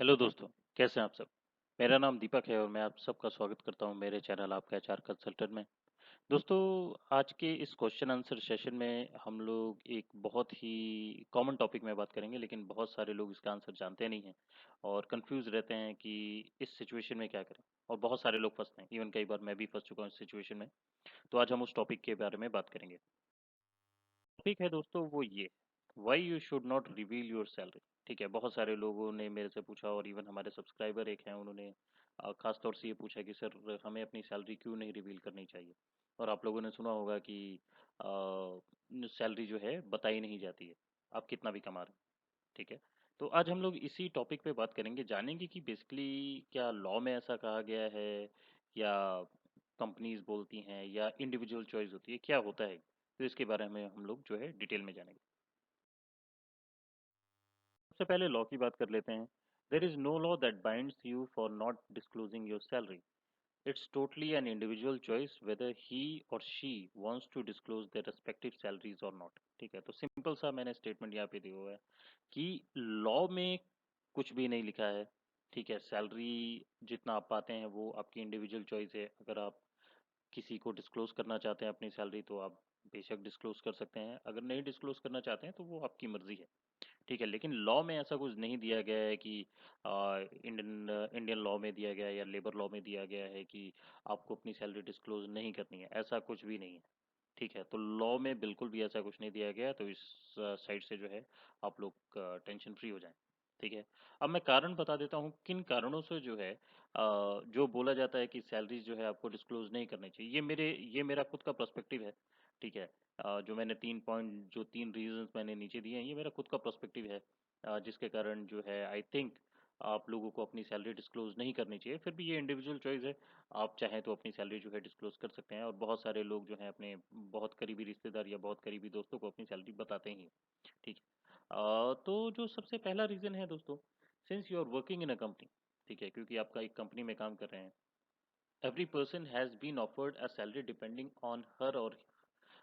Hello दोस्तों, कैसे हैं आप सब। मेरा नाम दीपक है और मैं आप सबका स्वागत करता हूं मेरे चैनल आपका एचआर कंसल्टेंट में। दोस्तों, आज के इस क्वेश्चन आंसर सेशन में हम लोग एक बहुत ही कॉमन टॉपिक में बात करेंगे, लेकिन बहुत सारे लोग इसका आंसर जानते नहीं हैं और कंफ्यूज रहते हैं कि इस सिचुएशन में क्या करें। और बहुत सारे लोग फंसते हैं, इवन कई बार मैं भी फंस चुका हूँ इस सिचुएशन में। तो आज हम उस टॉपिक के बारे में बात करेंगे। टॉपिक है दोस्तों वो ये, why you should not reveal your salary. ठीक है, बहुत सारे लोगों ने मेरे से पूछा और इवन हमारे सब्सक्राइबर एक हैं, उन्होंने खास तौर से ये पूछा कि सर हमें अपनी सैलरी क्यों नहीं रिवील करनी चाहिए। और आप लोगों ने सुना होगा कि सैलरी जो है बताई नहीं जाती है, आप कितना भी कमा रहे हैं। ठीक है, तो आज हम लोग इसी टॉपिक पे बात करेंगे, जानेंगे कि बेसिकली क्या लॉ में ऐसा कहा गया है या कंपनीज बोलती हैं या इंडिविजुअल चॉइस होती है, क्या होता है। तो इसके बारे में हम लोग जो है डिटेल में जानेंगे। सबसे पहले लॉ की बात कर लेते हैं। There is no law that binds you for not disclosing your salary. It's totally an individual choice whether he or she wants to disclose their respective salaries or not. ठीक है, तो सिंपल सा मैंने स्टेटमेंट यहाँ पे दिया हुआ है कि लॉ में कुछ भी नहीं लिखा है। ठीक है, सैलरी जितना आप पाते हैं वो आपकी इंडिविजुअल चॉइस है। अगर आप किसी को डिस्क्लोज करना चाहते हैं अपनी सैलरी तो आप बेशक डिस्क्लोज कर सकते हैं, अगर नहीं डिस्क्लोज करना चाहते हैं तो वो आपकी मर्जी है। ठीक है, लेकिन लॉ में ऐसा कुछ नहीं दिया गया है कि इंडियन इंडियन लॉ में दिया गया है या लेबर लॉ में दिया गया है कि आपको अपनी सैलरी डिस्क्लोज नहीं करनी है, ऐसा कुछ भी नहीं है। ठीक है, तो लॉ में बिल्कुल भी ऐसा कुछ नहीं दिया गया है, तो इस साइड से जो है आप लोग टेंशन फ्री हो जाएं। ठीक है, अब मैं कारण बता देता हूँ किन कारणों से जो है जो बोला जाता है कि सैलरी जो है आपको डिस्क्लोज नहीं करनी चाहिए। ये मेरा खुद का पर्सपेक्टिव है। ठीक है, जो मैंने 3 पॉइंट जो 3 रीजंस मैंने नीचे दिए हैं, ये मेरा खुद का पर्सपेक्टिव है। जिसके कारण जो है आई थिंक आप लोगों को अपनी सैलरी डिस्क्लोज नहीं करनी चाहिए। फिर भी ये इंडिविजुअल चॉइस है, आप चाहें तो अपनी सैलरी जो है डिस्क्लोज कर सकते हैं। और बहुत सारे लोग जो हैं अपने बहुत करीबी रिश्तेदार या बहुत करीबी दोस्तों को अपनी सैलरी बताते ही हैं। ठीक है, तो जो सबसे पहला रीज़न है दोस्तों, since you are working in a company. ठीक है, क्योंकि आपका एक कंपनी में काम कर रहे हैं, every person has been offered a salary depending on her और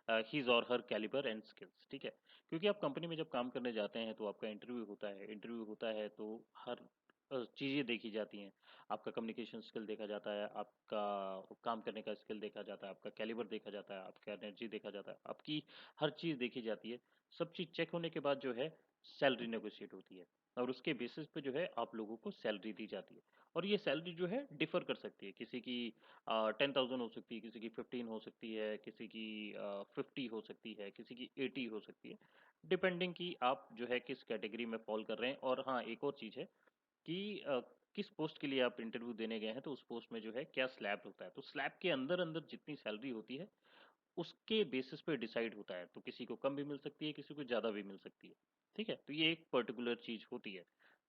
हिज और हर कैलिबर एंड स्किल्स। ठीक है, क्योंकि आप कंपनी में जब काम करने जाते हैं तो आपका इंटरव्यू होता है। इंटरव्यू होता है तो हर चीज़ें देखी जाती हैं। आपका कम्युनिकेशन स्किल देखा जाता है, आपका काम करने का स्किल देखा जाता है, आपका कैलिबर देखा जाता है, आपका एनर्जी देखा जाता है, आपकी हर चीज़ देखी जाती है। सब चीज़ चेक होने के बाद जो है सैलरी नेगोशिएट होती है और उसके बेसिस पे जो है आप लोगों को सैलरी दी जाती है। और ये सैलरी जो है डिफर कर सकती है, किसी की 10,000 हो सकती है, किसी की 15 हो सकती है, किसी की 50 हो सकती है, किसी की 80 हो सकती है, डिपेंडिंग कि आप जो है किस कैटेगरी में फॉल कर रहे हैं। और हाँ, एक और चीज़ है कि किस पोस्ट के लिए आप इंटरव्यू देने गए हैं, तो उस पोस्ट में जो है क्या स्लैब होता है, तो स्लैब के अंदर अंदर जितनी सैलरी होती है उसके बेसिस पे डिसाइड होता है। तो किसी को कम भी मिल सकती है, किसी को ज़्यादा भी मिल सकती है। ठीक है, तो ये एक पर्टिकुलर चीज़ होती है।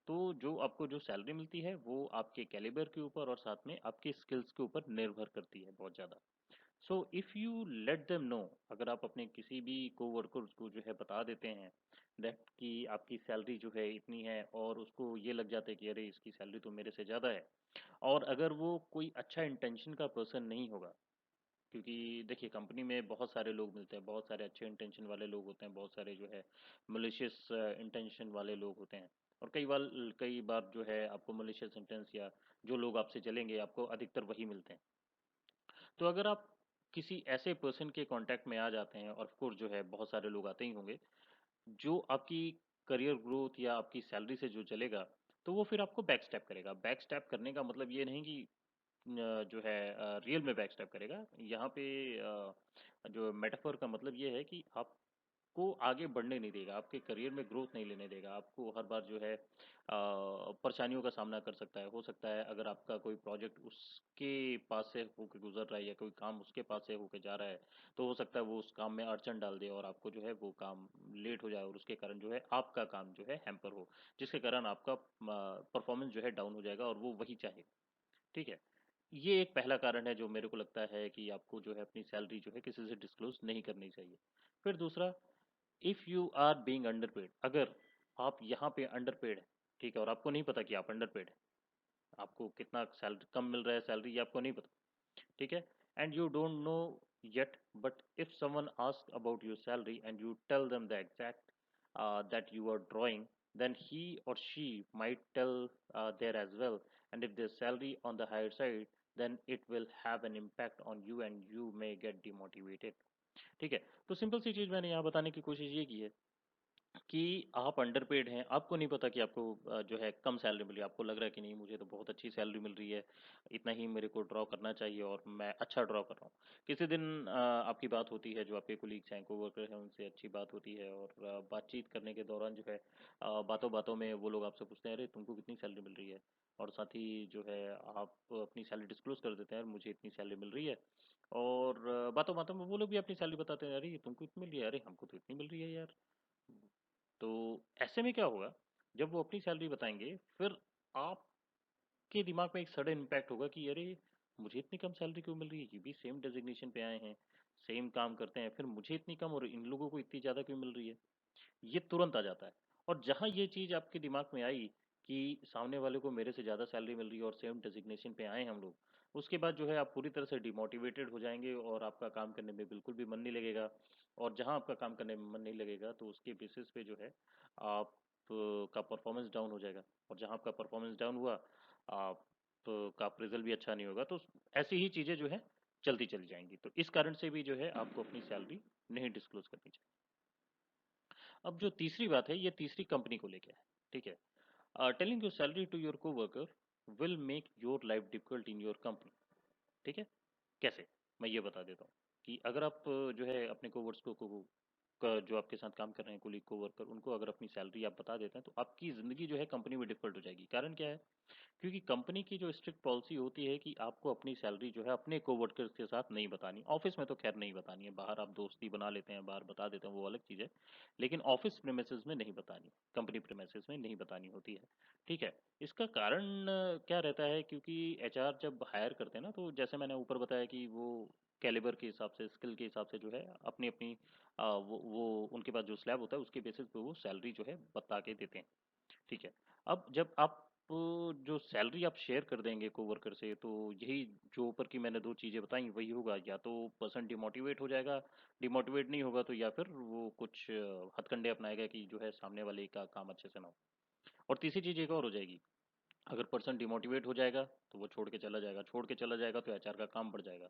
तो जो आपको जो सैलरी मिलती है वो आपके कैलिबर के ऊपर और साथ में आपके स्किल्स के ऊपर निर्भर करती है बहुत ज़्यादा। So if you let them know, अगर आप अपने किसी भी कोवर्कर्स को जो है बता देते हैं दैट कि आपकी सैलरी जो है इतनी है, और उसको ये लग जाता है कि अरे इसकी सैलरी तो मेरे से ज़्यादा है, और अगर वो कोई अच्छा इंटेंशन का पर्सन नहीं होगा, क्योंकि देखिए कंपनी में बहुत सारे लोग मिलते हैं, बहुत सारे अच्छे इंटेंशन वाले लोग होते हैं, बहुत सारे जो है मलिशियस इंटेंशन वाले लोग होते हैं। और कई बार जो है आपको मलिशियस इंटेंस या जो लोग आपसे चलेंगे आपको अधिकतर वही मिलते हैं। तो अगर आप किसी ऐसे पर्सन के कांटेक्ट में आ जाते हैं, और ऑफ कोर्स जो है बहुत सारे लोग आते ही होंगे, जो आपकी करियर ग्रोथ या आपकी सैलरी से जो चलेगा, तो वो फिर आपको बैक स्टेप करेगा। बैक स्टेप करने का मतलब ये नहीं कि जो है रियल में बैक स्टेप करेगा। यहाँ पे जो मेटाफर का मतलब ये है कि आपको आगे बढ़ने नहीं देगा, आपके करियर में ग्रोथ नहीं लेने देगा। आपको हर बार जो है परेशानियों का सामना कर सकता है। हो सकता है अगर आपका कोई प्रोजेक्ट उसके पास से होके गुजर रहा है या कोई काम उसके पास से होके जा रहा है, तो हो सकता है वो उस काम में अड़चन डाल दे और आपको जो है वो काम लेट हो जाए, और उसके कारण जो है आपका काम जो है हैम्पर हो, जिसके कारण आपका परफॉर्मेंस जो है डाउन हो जाएगा और वो वही चाहेगा। ठीक है, ये एक पहला कारण है जो मेरे को लगता है कि आपको जो है अपनी सैलरी जो है किसी से डिस्क्लोज नहीं करनी चाहिए। फिर दूसरा, if you are being underpaid, अगर आप यहाँ पे अंडरपेड है, ठीक है, और आपको नहीं पता कि आप अंडरपेड है, आपको कितना सैलरी कम मिल रहा है सैलरी ये आपको नहीं पता। ठीक है, and you don't know yet, but if someone asks about your salary and you tell them the exact that you are drawing, then he or she might tell there as well. And if there's salary on the higher side, then it will have an impact on you and you may get demotivated. ठीक है, तो simple सी चीज़ मैंने यहाँ बताने की कोशिश ये की है कि आप अंडरपेड हैं, आपको नहीं पता कि आपको जो है कम सैलरी मिल रही है, आपको लग रहा है कि नहीं मुझे तो बहुत अच्छी सैलरी मिल रही है, इतना ही मेरे को ड्रॉ करना चाहिए और मैं अच्छा ड्रॉ कर रहा हूँ। किसी दिन आपकी बात होती है, जो आपके कोलीग्स हैं, कोवर्कर हैं, उनसे अच्छी बात होती है और बातचीत करने के दौरान जो है बातों बातों में वो लोग आपसे पूछते हैं, अरे तुमको कितनी सैलरी मिल रही है, और साथ ही जो है आप अपनी सैलरी डिस्क्लोज कर देते हैं, मुझे इतनी सैलरी मिल रही है, और बातों बातों में वो लोग भी अपनी सैलरी बताते हैं, अरे तुमको इतनी मिल रही है, अरे हमको तो इतनी मिल रही है यार। तो ऐसे में क्या होगा, जब वो अपनी सैलरी बताएंगे, फिर आपके दिमाग में एक सडन इम्पैक्ट होगा कि अरे मुझे इतनी कम सैलरी क्यों मिल रही है, ये भी सेम डेजिग्नेशन पे आए हैं, सेम काम करते हैं, फिर मुझे इतनी कम और इन लोगों को इतनी ज़्यादा क्यों मिल रही है, ये तुरंत आ जाता है। और जहाँ ये चीज़ आपके दिमाग में आई कि सामने वाले को मेरे से ज़्यादा सैलरी मिल रही है और सेम डेजिग्नेशन पे आए हैं हम लोग, उसके बाद जो है आप पूरी तरह से डिमोटिवेटेड हो जाएंगे और आपका काम करने में बिल्कुल भी मन नहीं लगेगा। और जहाँ आपका काम करने में मन नहीं लगेगा तो उसके बेसिस पे जो है आप का परफॉर्मेंस डाउन हो जाएगा, और जहाँ आपका परफॉर्मेंस डाउन हुआ आप का अप्रेजल भी अच्छा नहीं होगा। तो ऐसी ही चीज़ें जो है चलती चली जाएंगी। तो इस कारण से भी जो है आपको अपनी सैलरी नहीं डिस्क्लोज करनी चाहिए। अब जो तीसरी बात है, ये तीसरी कंपनी को लेके है। ठीक है, telling your salary to your coworker will make your life difficult in your company. ठीक है, कैसे, मैं ये बता देता हूँ कि अगर आप जो है अपने कोवर्स को जो आपके साथ काम कर रहे हैं, कोलीग कोवर्कर, उनको अगर अपनी सैलरी आप बता देते हैं तो आपकी ज़िंदगी जो है कंपनी में डिफिकल्ट हो जाएगी। कारण क्या है, क्योंकि कंपनी की जो स्ट्रिक्ट पॉलिसी होती है कि आपको अपनी सैलरी जो है अपने कोवर्कर्स के साथ नहीं बतानी। ऑफिस में तो खैर नहीं बतानी है, बाहर आप दोस्ती बना लेते हैं, बाहर बता देते हैं, वो अलग चीज़ है। लेकिन ऑफिस प्रेमिसेस में नहीं बतानी, कंपनी प्रेमिसेस में नहीं बतानी होती है। ठीक है, इसका कारण क्या रहता है, क्योंकि एचआर जब हायर करते हैं ना, तो जैसे मैंने ऊपर बताया कि वो कैलिबर के हिसाब से, स्किल के हिसाब से जो है अपनी अपनी वो उनके पास जो स्लैब होता है उसके बेसिस पे वो सैलरी जो है बता के देते हैं। ठीक है, अब जब आप जो सैलरी आप शेयर कर देंगे कोवर्कर से, तो यही जो ऊपर की मैंने दो चीज़ें बताई वही होगा, या तो पर्सन डिमोटिवेट हो जाएगा, डिमोटिवेट नहीं होगा तो या फिर वो कुछ हथकंडे अपनाएगा कि जो है सामने वाले का काम अच्छे से ना हो। और तीसरी चीज़ एक और हो जाएगी, अगर पर्सन डिमोटिवेट हो जाएगा तो वो छोड़ के चला जाएगा, छोड़ के चला जाएगा तो एचआर का काम बढ़ जाएगा।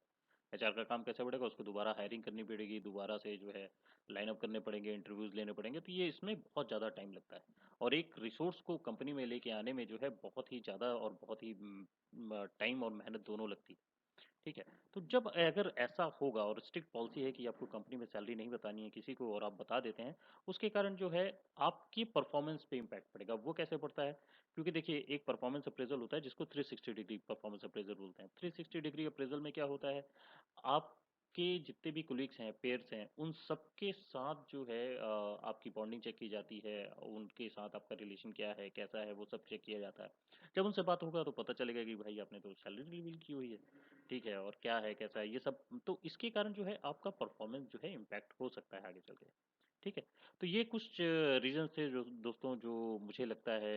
एचआर का काम कैसे बढ़ेगा, उसको दोबारा हायरिंग करनी पड़ेगी, दोबारा से जो है लाइन अप करने पड़ेंगे, इंटरव्यूज लेने पड़ेंगे, तो ये इसमें बहुत ज़्यादा टाइम लगता है। और एक रिसोर्स को कंपनी में लेके आने में जो है बहुत ही ज़्यादा और बहुत ही टाइम और मेहनत दोनों लगती है। ठीक है, तो जब अगर ऐसा होगा और स्ट्रिक्ट पॉलिसी है कि आपको कंपनी में सैलरी नहीं बतानी है किसी को और आप बता देते हैं, उसके कारण जो है आपकी परफॉर्मेंस पे इम्पैक्ट पड़ेगा। वो कैसे पड़ता है, क्योंकि देखिए एक परफॉर्मेंस अप्रेजल होता है जिसको 360 डिग्री परफॉर्मेंस अप्रेजल बोलते हैं। 360 डिग्री अप्रेजल में क्या होता है, आपके जितने भी कोलीग्स हैं, पेयर्स हैं, उन सबके साथ जो है आपकी बॉन्डिंग चेक की जाती है, उनके साथ आपका रिलेशन क्या है, कैसा है, वो सब चेक किया जाता है। जब उनसे बात होगा तो पता चलेगा कि भाई आपने तो सैलरी रिवील की हुई है, ठीक है, और क्या है कैसा है ये सब। तो इसके कारण जो है आपका परफॉर्मेंस जो है इम्पैक्ट हो सकता है आगे चल के। ठीक है, तो ये कुछ रीजन थे जो दोस्तों, जो मुझे लगता है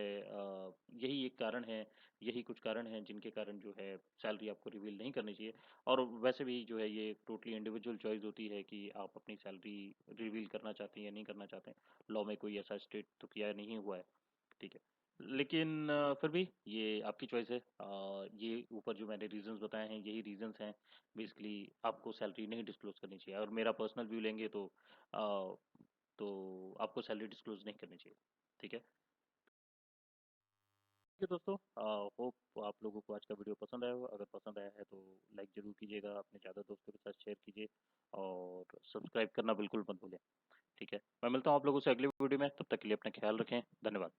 यही एक कारण है, यही कुछ कारण हैं जिनके कारण जो है सैलरी आपको रिवील नहीं करनी चाहिए। और वैसे भी जो है ये टोटली इंडिविजुअल चॉइस होती है कि आप अपनी सैलरी रिवील करना चाहते हैं या नहीं करना चाहते हैं। लॉ में कोई ऐसा स्टेट तो किया नहीं हुआ है। ठीक है, लेकिन फिर भी ये आपकी चॉइस है। ये ऊपर जो मैंने रीजंस बताए हैं यही रीजंस हैं बेसिकली, आपको सैलरी नहीं डिस्क्लोज करनी चाहिए। और मेरा पर्सनल व्यू लेंगे अ, तो आपको सैलरी डिस्क्लोज नहीं करनी चाहिए। ठीक है, ठीक है दोस्तों, होप आप लोगों को आज का वीडियो पसंद आया होगा। अगर पसंद आया है तो लाइक ज़रूर कीजिएगा, अपने ज़्यादा दोस्तों के साथ शेयर कीजिए और सब्सक्राइब करना बिल्कुल मत भूलें। ठीक है, मैं मिलता हूँ आप लोगों से अगले वीडियो में, तब तक के लिए अपना ख्याल रखें। धन्यवाद।